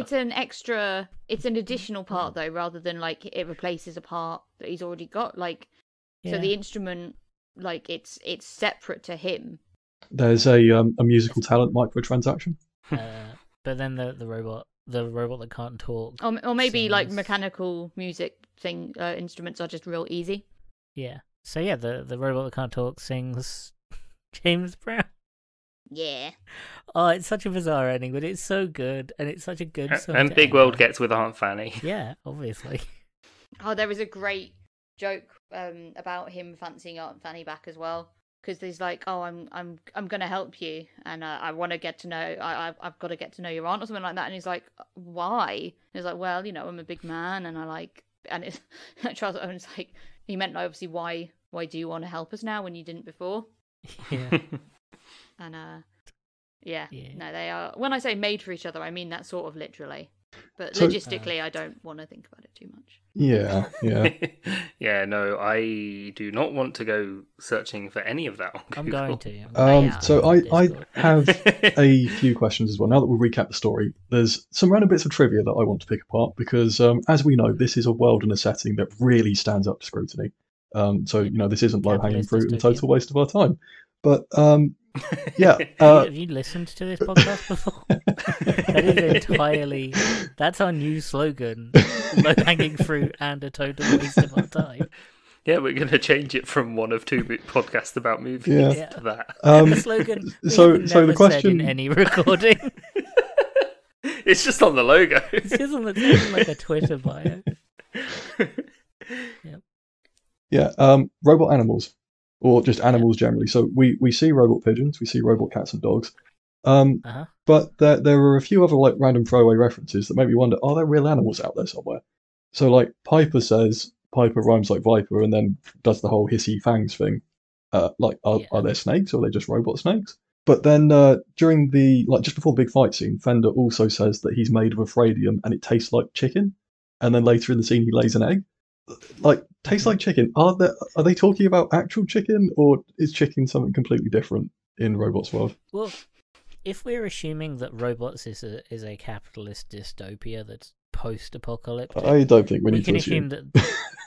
It's an additional part though, rather than like it replaces a part that he's already got. Like, so the instrument, like it's separate to him. There's a musical talent microtransaction. But then the robot that can't talk, or maybe sings. like mechanical music instruments are just real easy. Yeah. So yeah, the robot that can't talk sings James Brown. Yeah. Oh, it's such a bizarre ending, but it's so good, and it's such a good song. And Big World gets with Aunt Fanny. Yeah, obviously. Oh, there is a great joke about him fancying Aunt Fanny back as well. because he's like, "Oh, I'm gonna help you, and I want to get to know. I've got to get to know your aunt or something like that." And he's like, "Why?" And he's like, "Well, I'm a big man, and I like." And it's Charles Owen's like, he meant obviously, why do you want to help us now when you didn't before? Yeah. And no, they are. When I say made for each other, I mean that sort of literally. But logistically, I don't want to think about it too much. Yeah. Yeah, no, I do not want to go searching for any of that on I'm Google. going to. So I have a few questions as well. Now that we've recapped the story, there's some random bits of trivia that I want to pick apart because, as we know, this is a world and a setting that really stands up to scrutiny. So this isn't low-hanging fruit and a total waste of our time. But yeah, have you listened to this podcast before? That is entirely. That's our new slogan: low-hanging fruit and a total waste of our time. Yeah, we're going to change it from one of two podcasts about movies to that. The slogan. So the question said in any recording. It's just on the logo. It's just on like a Twitter bio. Yep. Yeah, robot animals, or just animals generally. So we see robot pigeons, we see robot cats and dogs, but there are a few other like random throwaway references that make me wonder: are there real animals out there somewhere? So like Piper says, Piper rhymes like viper, and then does the whole hissy fangs thing. Are there snakes, or are they just robot snakes? But then during the just before the big fight scene, Fender also says that he's made of afradium and it tastes like chicken. And then later in the scene, he lays an egg. Like, tastes like chicken. Are they talking about actual chicken, or is chicken something completely different in Robots World? Well, if we're assuming that Robots is a capitalist dystopia that's post-apocalyptic, I don't think we need to assume that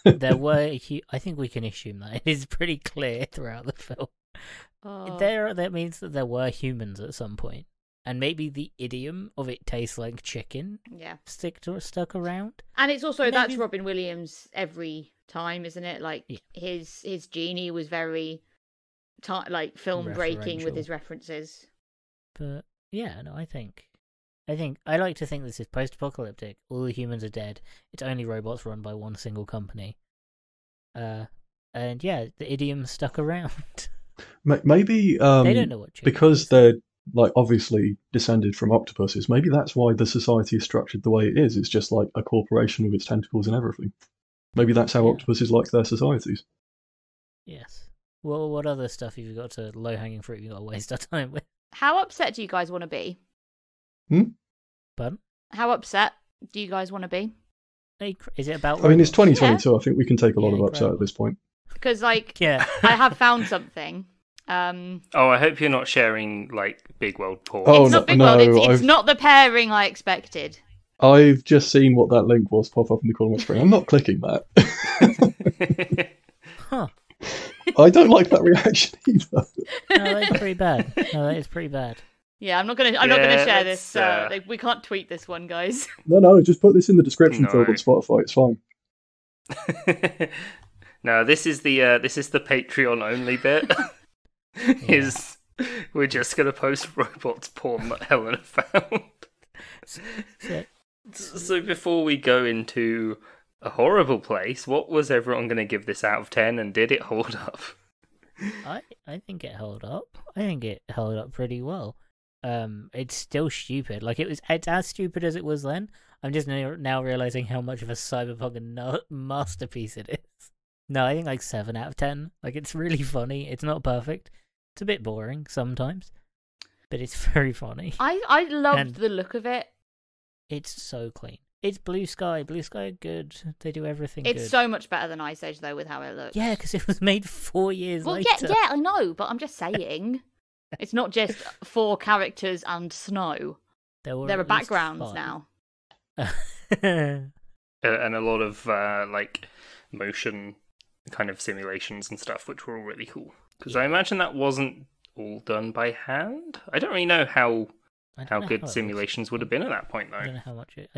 there were. I think we can assume that it is pretty clear throughout the film. That means that there were humans at some point, and maybe the idiom of "it tastes like chicken" stuck around. And it's also that's Robin Williams every time, isn't it? Like his genie was very film breaking with his references. But yeah, no, I think I like to think this is post-apocalyptic. All the humans are dead. It's only robots run by one single company. And yeah, the idiom stuck around. Maybe they don't know what chicken because is. They're obviously descended from octopuses. Maybe that's why the society is structured the way it is. It's just like a corporation with its tentacles and everything. Maybe that's how octopuses like their societies. Yes. Well, what other stuff have you got to low-hanging fruit you got to waste our time with? How upset do you guys want to be? Pardon? How upset do you guys want to be? Is it about? I mean, it's 2022. Yeah. I think we can take a lot of upset at this point. Because, I have found something. I hope you're not sharing Big World porn. Oh, it's not Big World. It's not the pairing I expected. I've just seen what that link was pop up in the corner of my screen. I'm not clicking that. Huh. I don't like that reaction either. No, that's pretty bad. No, that is pretty bad. Yeah, I'm not gonna share this. We can't tweet this one, guys. No, just put this in the description field on Spotify. It's fine. No, this is the Patreon only bit. Is we're just gonna post robots porn that Helena found. So before we go into a horrible place, what was everyone going to give this out of 10, and did it hold up? I think it held up. I think it held up pretty well. It's still stupid. It's as stupid as it was then. I'm just now realizing how much of a cyberpunk masterpiece it is. No, I think 7 out of 10. It's really funny. It's not perfect. It's a bit boring sometimes, but it's very funny. I loved the look of it. It's so clean. It's Blue Sky. Blue Sky are good. They do everything good. It's so much better than Ice Age, though, with how it looks. Yeah, because it was made 4 years later. Yeah, I know, but I'm just saying. It's not just 4 characters and snow. There are backgrounds now. And a lot of, motion kind of simulations and stuff, which were all really cool. Because I imagine that wasn't all done by hand? I don't really know how good simulations would have been at that point, though. I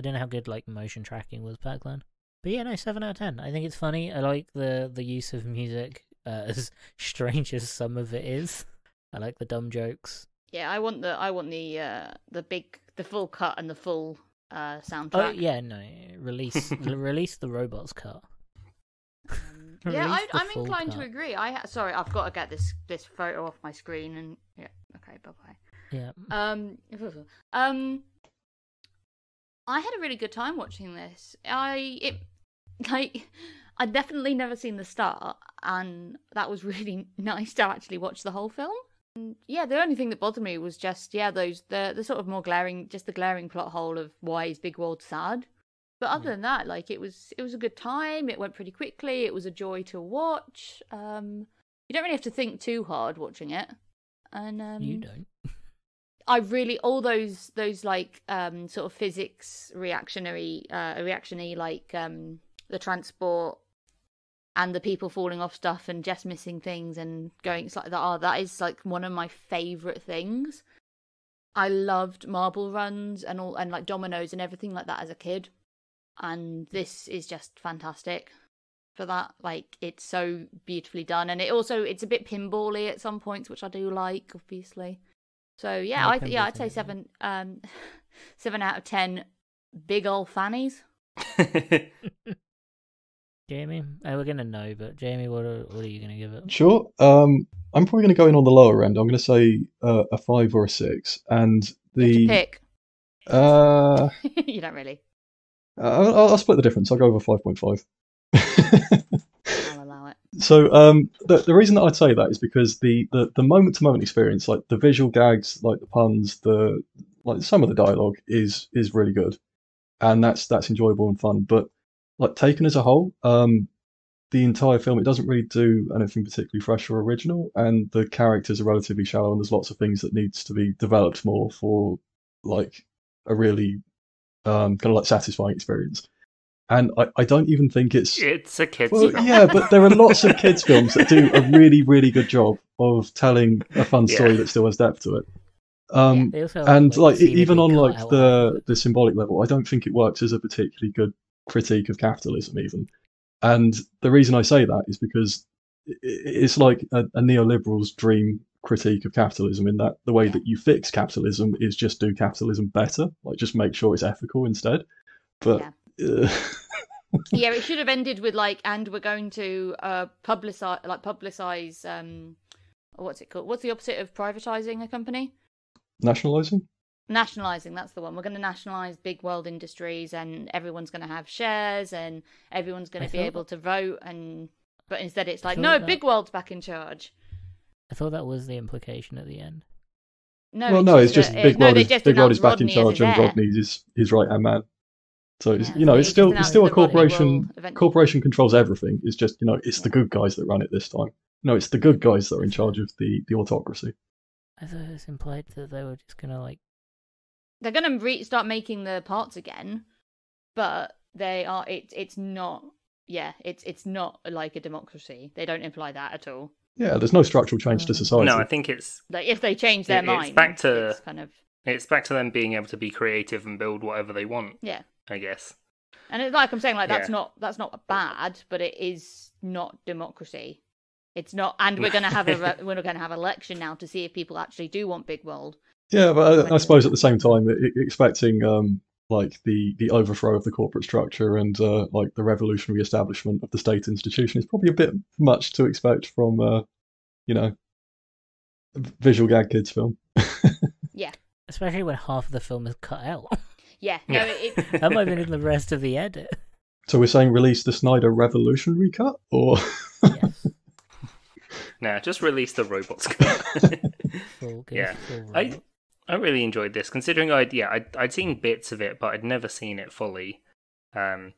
don't know how good motion tracking was back then. But yeah, no, 7 out of 10. I think it's funny. I like the use of music, as strange as some of it is. I like the dumb jokes. Yeah, I want the full cut and the full soundtrack. Oh yeah, no, release the robots cut. Yeah, Release the I'm full inclined to cut. agree. Sorry, I've got to get this photo off my screen and yeah. Okay, bye bye. Yeah. I had a really good time watching this. I'd definitely never seen the start, and that was really nice to actually watch the whole film. And yeah, the only thing that bothered me was just the sort of more glaring, just the glaring plot hole of why is Big World sad. But other than that, like it was a good time. It went pretty quickly. It was a joy to watch. You don't really have to think too hard watching it, and You don't. I really all those like sort of physics reactionary like the transport and the people falling off stuff and just missing things and going it's like that. Oh, that is like one of my favorite things. I loved marble runs and like dominoes and everything like that as a kid, and this is just fantastic for that. Like it's so beautifully done, and it's a bit pinball-y at some points, which I do like, obviously. So yeah, I'd say 7 out of 10 big old fannies. Jamie, we're gonna know, but Jamie, what are you gonna give it? Sure. I'm probably going to go in on the lower end. I'm going to say a 5 or a 6. And You have to pick. Uh, You don't really. I'll split the difference. I'll go over 5.5. I'll allow it. So the reason that I'd say that is because the moment to moment experience, like the visual gags, like the puns, like some of the dialogue is really good, and that's enjoyable and fun. But like taken as a whole, the entire film, it doesn't really do anything particularly fresh or original, and the characters are relatively shallow, and there's lots of things that needs to be developed more for like a really kind of like satisfying experience. And I don't even think it's a kids well, film. yeah, but there are lots of kids films that do a really, really good job of telling a fun story that still has depth to it. They also And like even seemingly on cut like out the symbolic level, I don't think it works as a particularly good critique of capitalism even. And the reason I say that is because it's like a neoliberal's dream critique of capitalism, in that the way that you fix capitalism is just do capitalism better, like just make sure it's ethical instead. But yeah, it should have ended with like, and we're going to publicize what's it called? What's the opposite of privatizing a company? Nationalizing. Nationalizing, that's the one. We're going to nationalize Big World Industries, and everyone's going to have shares, and everyone's going to be able to vote. But instead, it's like, no, Big World's back in charge. I thought that was the implication at the end. No, well, no, it's just Big World is back in charge, and Rodney's his right hand man. So it's, it's still a corporation. Corporation controls everything. It's just it's the good guys that run it this time. No, it's the good guys that are in charge of the autocracy. I thought it was implied that they were just gonna like. They're gonna start making the parts again, but they are. It's not. Yeah, it's not like a democracy. They don't imply that at all. Yeah, there's no structural change to society. No, I think it's like if they change their mind, it's back to them being able to be creative and build whatever they want. Yeah, I guess. And it's like I'm saying, like that's not bad, but it is not democracy. It's not, and we're gonna have we're gonna have election now to see if people actually do want Big World. Yeah, but I suppose at the same time, expecting like the overthrow of the corporate structure and like the revolutionary establishment of the state institution is probably a bit much to expect from a visual gag kids film. Yeah, especially when half of the film is cut out. Yeah, no, that might have been in the rest of the edit. So we're saying release the Snyder revolutionary cut, or yes. No, just release the robots cut. Yeah, I really enjoyed this, considering I'd seen bits of it, but I'd never seen it fully. So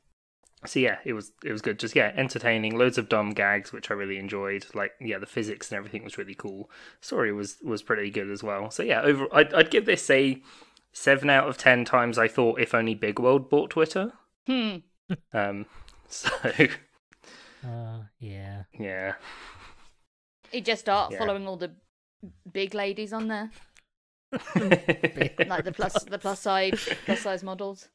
yeah, it was good. Just entertaining. Loads of dumb gags, which I really enjoyed. Like the physics and everything was really cool. Story was pretty good as well. So yeah, I'd give this a 7 out of 10 times I thought if only Big World bought Twitter. So. Yeah. Yeah. You just start following all the big ladies on there. Like the plus size models.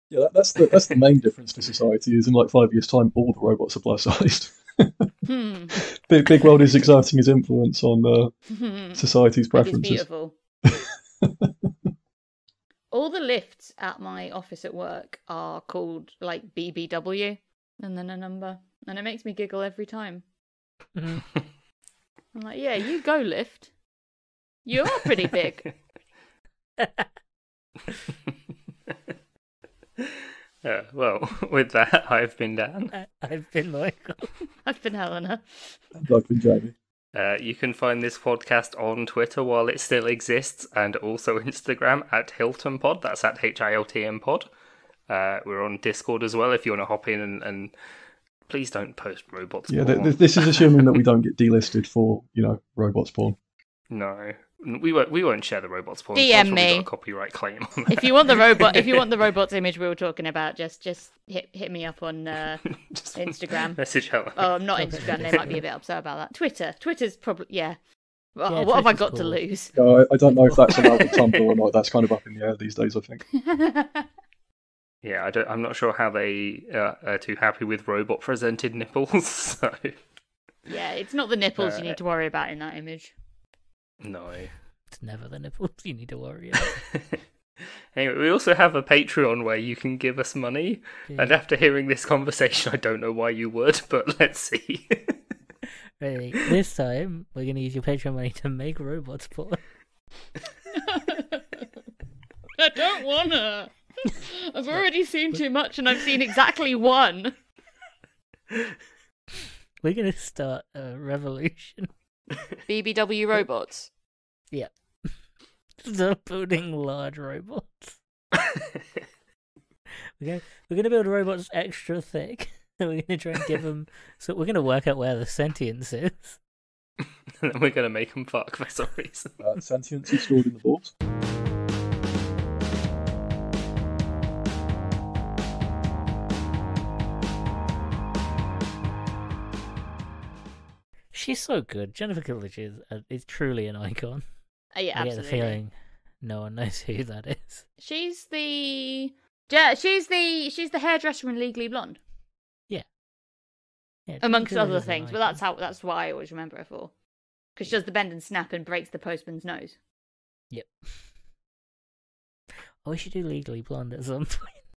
Yeah, that's the main difference to society. Is in like 5 years' time, all the robots are plus sized. Big World is exerting his influence on society's preferences. It's beautiful. All the lifts at my office at work are called like BBW and then a number. And it makes me giggle every time. Mhm. I'm like, yeah, you go lift. You are pretty big. Well, with that, I've been Dan. I've been Michael. I've been Helena. And I've been Jamie. You can find this podcast on Twitter while it still exists, and also Instagram at Hilton Pod. That's at HILTM Pod. We're on Discord as well if you want to hop in and please don't post robots. Yeah, porn. this is assuming that we don't get delisted for, robots porn. No, we won't share the robots porn. DM That's probably me. got a copyright claim on that. If you want the robots image we were talking about, just hit me up on Just Instagram. message Helen. Oh, not Instagram. They might be a bit upset about that. Twitter's probably Yeah, what have I Twitter's got to cool. lose? I don't know if that's allowed with Tumblr or not. That's kind of up in the air these days, I think. Yeah, I'm not sure how they are too happy with robot presented nipples. So Yeah, it's not the nipples you need to worry about in that image. no. It's never the nipples you need to worry about. Anyway, we also have a Patreon where you can give us money. Yeah. And after hearing this conversation, I don't know why you would, but let's see. Ready? This time, we're going to use your Patreon money to make robots porn. I don't wanna. I've already seen too much, and I've seen exactly one. We're going to start a revolution. BBW robots. Yeah. Start building large robots. We're going to build robots extra thick. We're going to try and give them... So we're going to work out where the sentience is. And then we're going to make them fuck for some reason. Sentience is stored in the balls. She's so good. Jennifer Coolidge is truly an icon. Yeah, I get the absolutely. feeling no one knows who that is. She's the hairdresser in Legally Blonde, Yeah, amongst Jennifer Coolidge other is an things. But icon. that's why I always remember her for, because she does the bend and snap and breaks the postman's nose. Yep. Oh, we should do Legally Blonde at some point.